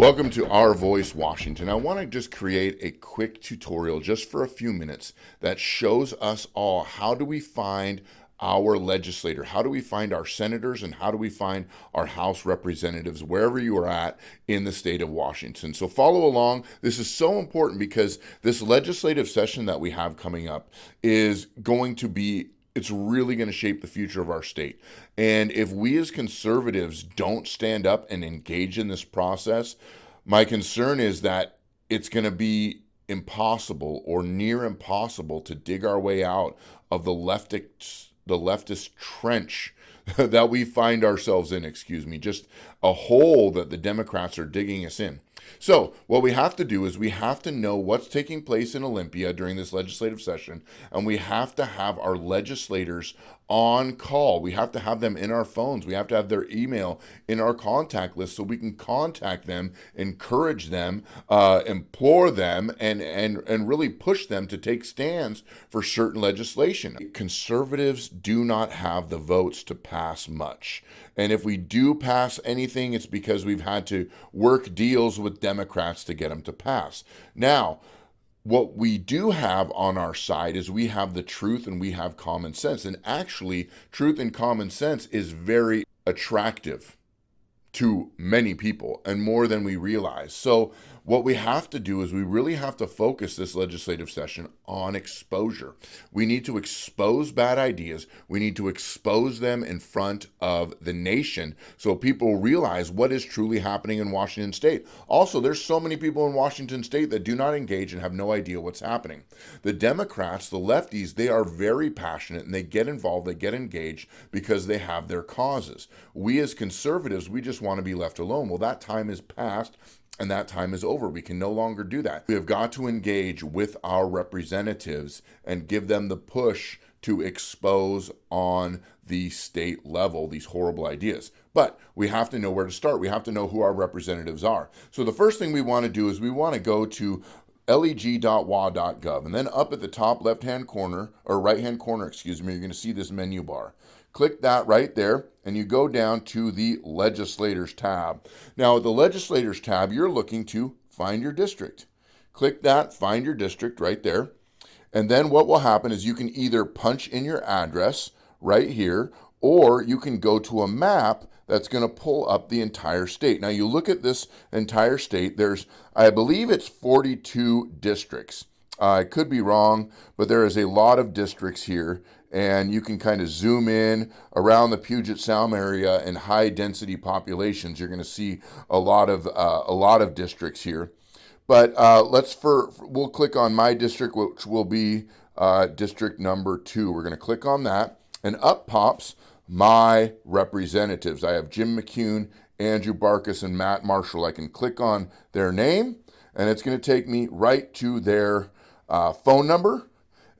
Welcome to Our Voice Washington. I want to just create a quick tutorial just for a few minutes that shows us all how do we find our legislator, how do we find our senators, and how do we find our House representatives wherever you are at in the state of Washington. So follow along. This is so important because this legislative session that we have coming up is going to be it's really going to shape the future of our state. And if we as conservatives don't stand up and engage in this process, my concern is that it's going to be impossible or near impossible to dig our way out of the leftist trench that we find ourselves in, just a hole that the Democrats are digging us in. So what we have to do is we have to know what's taking place in Olympia during this legislative session, and we have to have our legislators on call. We have to have them in our phones. We have to have their email in our contact list so we can contact them, encourage them, implore them, and really push them to take stands for certain legislation. Conservatives do not have the votes to pass much. And if we do pass anything, it's because we've had to work deals with Democrats to get them to pass. Now, what we do have on our side is we have the truth and we have common sense. And actually, truth and common sense is very attractive to many people and more than we realize. So what we have to do is we really have to focus this legislative session on exposure. We need to expose bad ideas. We need to expose them in front of the nation so people realize what is truly happening in Washington State. Also, there's so many people in Washington State that do not engage and have no idea what's happening. The Democrats, the lefties, they are very passionate and they get involved, they get engaged because they have their causes. We as conservatives, we just want to be left alone. Well, that time is past. And that time is over. We can no longer do that. We have got to engage with our representatives and give them the push to expose on the state level these horrible ideas. But we have to know where to start. We have to know who our representatives are. So the first thing we want to do is we want to go to leg.wa.gov. And then up at the top left-hand corner, or right-hand corner, you're going to see this menu bar. Click that right there, and you go down to the Legislators tab. Now, at the Legislators tab, you're looking to find your district. Click that, find your district right there. And then what will happen is you can either punch in your address right here, or you can go to a map that's going to pull up the entire state. Now, you look at this entire state, there's, I believe it's 42 districts. I could be wrong, but there is a lot of districts here, and you can kind of zoom in around the Puget Sound area and high density populations. You're going to see a lot of districts here. But we'll click on my district, which will be district number 2. We're going to click on that, and up pops my representatives. I have Jim McCune, Andrew Barkus, and Matt Marshall. I can click on their name, and it's going to take me right to their phone number,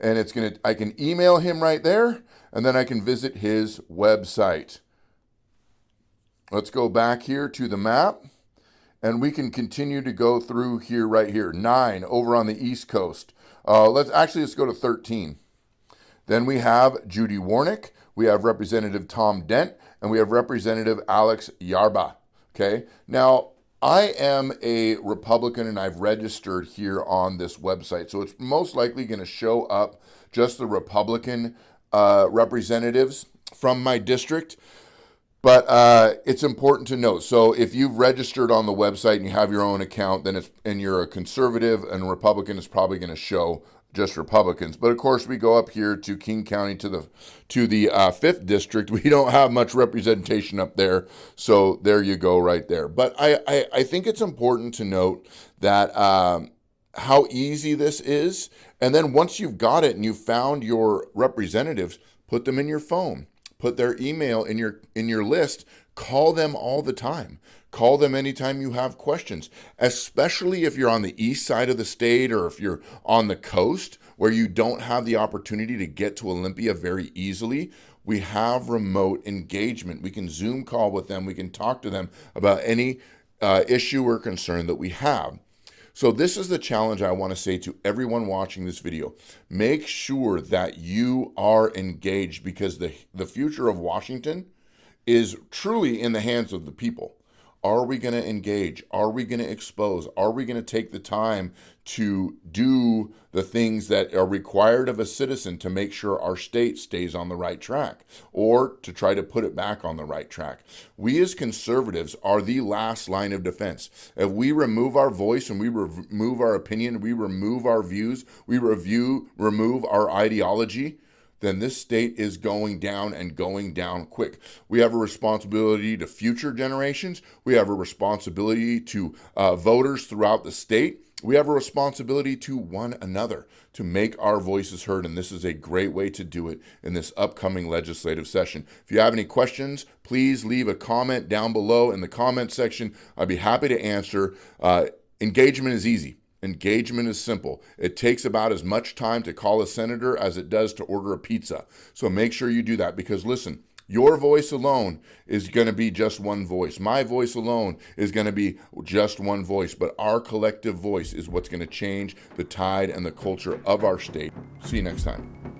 and I can email him right there, and then I can visit his website. Let's go back here to the map, and we can continue to go through here, right here, 9 over on the East Coast. Let's go to 13. Then we have Judy Warnick, we have Representative Tom Dent, and we have Representative Alex Yarba. Okay, now I am a Republican and I've registered here on this website. So it's most likely going to show up just the Republican representatives from my district. But it's important to note. So if you've registered on the website and you have your own account, and you're a conservative and Republican, it's probably going to show just Republicans. But of course, we go up here to King County to the 5th district. We don't have much representation up there, so there you go right there. But I think it's important to note that how easy this is, and then once you've got it and you've found your representatives, put them in your phone, put their email in your list, call them all the time. Call them anytime you have questions, especially if you're on the east side of the state or if you're on the coast where you don't have the opportunity to get to Olympia very easily. We have remote engagement. We can Zoom call with them. We can talk to them about any issue or concern that we have. So this is the challenge I want to say to everyone watching this video. Make sure that you are engaged because the future of Washington is truly in the hands of the people. Are we going to engage? Are we going to expose? Are we going to take the time to do the things that are required of a citizen to make sure our state stays on the right track, or to try to put it back on the right track? We as conservatives are the last line of defense. If we remove our voice and we remove our opinion, we remove our views, we remove our ideology, then this state is going down, and going down quick. We have a responsibility to future generations. We have a responsibility to voters throughout the state. We have a responsibility to one another to make our voices heard, and this is a great way to do it in this upcoming legislative session. If you have any questions, please leave a comment down below in the comment section. I'd be happy to answer. Engagement is easy. Engagement is simple. It takes about as much time to call a senator as it does to order a pizza. So make sure you do that, because listen, your voice alone is going to be just one voice. My voice alone is going to be just one voice, but our collective voice is what's going to change the tide and the culture of our state. See you next time.